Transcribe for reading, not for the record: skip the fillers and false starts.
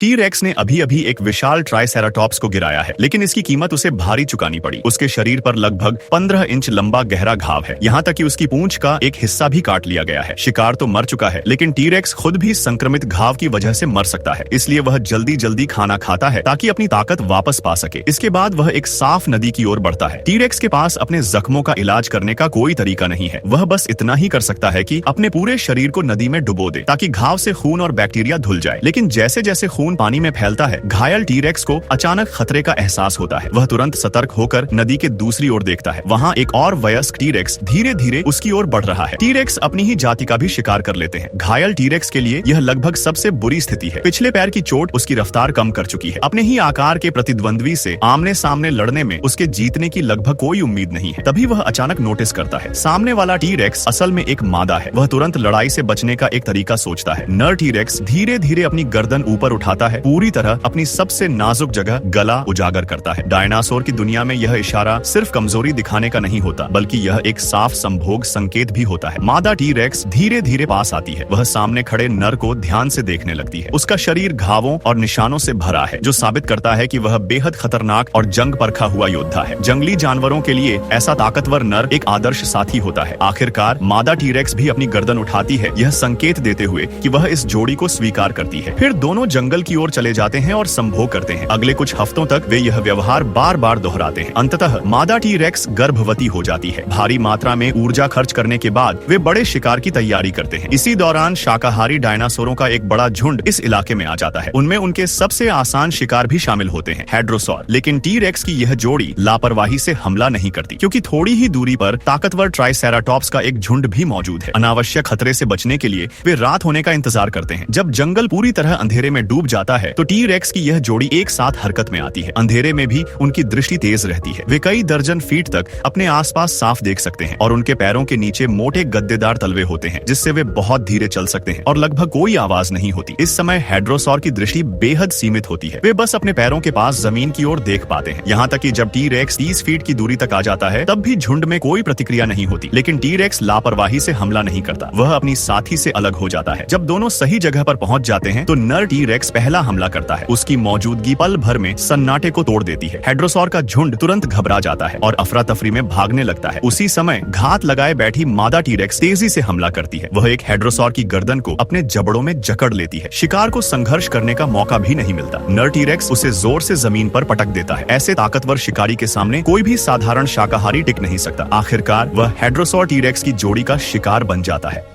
T racks ने अभी अभी एक विशाल ट्राइसेराटॉप्स को गिराया है, लेकिन इसकी कीमत उसे भारी चुकानी पड़ी। उसके शरीर पर लगभग 15 इंच लंबा गहरा घाव है, यहाँ तक कि उसकी पूंछ का एक हिस्सा भी काट लिया गया है। शिकार तो मर चुका है, लेकिन टी रेक्स खुद भी संक्रमित घाव की वजह से मर सकता है, इसलिए वह जल्दी जल्दी खाना खाता है ताकि अपनी ताकत वापस पा सके। इसके बाद वह एक साफ नदी की ओर बढ़ता है। टी रेक्स के पास अपने जख्मों का इलाज करने का कोई तरीका नहीं है। वह बस इतना ही कर सकता है कि अपने पूरे शरीर को नदी में डुबो दे ताकि घाव से खून और बैक्टीरिया धुल जाए। लेकिन जैसे जैसे खून पानी में फैलता है, घायल टी रेक्स को अचानक खतरे का एहसास होता है। वह तुरंत सतर्क होकर नदी के दूसरी ओर देखता है। वहाँ एक और वयस्क टी रेक्स धीरे धीरे उसकी ओर बढ़ रहा है। टी रेक्स अपनी ही जाति का भी शिकार कर लेते हैं। घायल टी रेक्स के लिए यह लगभग सबसे बुरी स्थिति है। पिछले पैर की चोट उसकी रफ्तार कम कर चुकी है। अपने ही आकार के प्रतिद्वंद्वी से आमने सामने लड़ने में उसके जीतने की लगभग कोई उम्मीद नहीं है। तभी वह अचानक नोटिस करता है सामने वाला टी रेक्स असल में एक मादा है। वह तुरंत लड़ाई से बचने का एक तरीका सोचता है। नर टी रेक्स धीरे धीरे अपनी गर्दन ऊपर उठाता है, पूरी तरह अपनी सबसे नाजुक जगह गला उजागर करता है। डायनासोर की दुनिया में यह इशारा सिर्फ कमजोरी दिखाने का नहीं होता, बल्कि यह एक साफ संभोग संकेत भी होता है। मादा टी रेक्स धीरे धीरे पास आती है। वह सामने खड़े नर को ध्यान से देखने लगती है। उसका शरीर घावों और निशानों से भरा है, जो साबित करता है कि वह बेहद खतरनाक और जंग परखा हुआ योद्धा है। जंगली जानवरों के लिए ऐसा ताकतवर नर एक आदर्श साथी होता है। आखिरकार मादा टी रेक्स भी अपनी गर्दन उठाती है, यह संकेत देते हुए कि वह इस जोड़ी को स्वीकार करती है। फिर दोनों जंगल की ओर चले जाते हैं और संभोग करते हैं। अगले कुछ हफ्तों तक वे यह व्यवहार बार बार दोहराते हैं। अंततः मादा टी रेक्स गर्भवती हो जाती है। भारी मात्रा में ऊर्जा खर्च करने के बाद वे बड़े शिकार की तैयारी करते हैं। इसी दौरान शाकाहारी डायनासोरों का एक बड़ा झुंड इस इलाके में आ जाता है। उनमें उनके सबसे आसान शिकार भी शामिल होते हैं, हेड्रोसॉर। लेकिन टी रेक्स की यह जोड़ी लापरवाही से हमला नहीं करती, क्योंकि थोड़ी ही दूरी पर ताकतवर ट्राइसेराटॉप्स का एक झुंड भी मौजूद है। अनावश्यक खतरे से बचने के लिए वे रात होने का इंतजार करते हैं। जब जंगल पूरी तरह अंधेरे में डूब जाता है तो टी रेक्स की यह जोड़ी एक साथ हरकत में आती है। अंधेरे में भी उनकी दृष्टि तेज रहती है। वे कई दर्जन फीट तक अपने आसपास साफ देख सकते हैं और उनके पैरों के नीचे मोटे गद्देदार तलवे होते हैं, जिससे वे बहुत धीरे चल सकते हैं और लगभग कोई आवाज नहीं होती। इस समय हेड्रोसॉर की दृष्टि बेहद सीमित होती है। वे बस अपने पैरों के पास जमीन की ओर देख पाते हैं। यहाँ तक कि जब टी रेक्स 30 फीट की दूरी तक आ जाता है, तब भी झुंड में कोई प्रतिक्रिया नहीं होती। लेकिन टी रेक्स लापरवाही से हमला नहीं करता, वह अपनी साथी से अलग हो जाता है। जब दोनों सही जगह पर पहुंच जाते हैं तो नर टी रेक्स पहला हमला करता है। उसकी मौजूदगी पल भर में सन्नाटे को तोड़ देती है। हेड्रोसॉर का झुंड तुरंत घबरा जाता है और अफरा तफरी में भागने लगता है। उसी समय घात लगाए बैठी मादा टी रेक्स तेजी से हमला करती है। वह एक हेड्रोसॉर की गर्दन को अपने जबड़ों में जकड़ लेती है। शिकार को संघर्ष करने का मौका भी नहीं मिलता। नर टी रेक्स उसे जोर से जमीन पर पटक देता है। ऐसे ताकतवर शिकारी के सामने कोई भी साधारण शाकाहारी टिक नहीं सकता। आखिरकार वह हेड्रोसॉर टी रेक्स की जोड़ी का शिकार बन जाता है।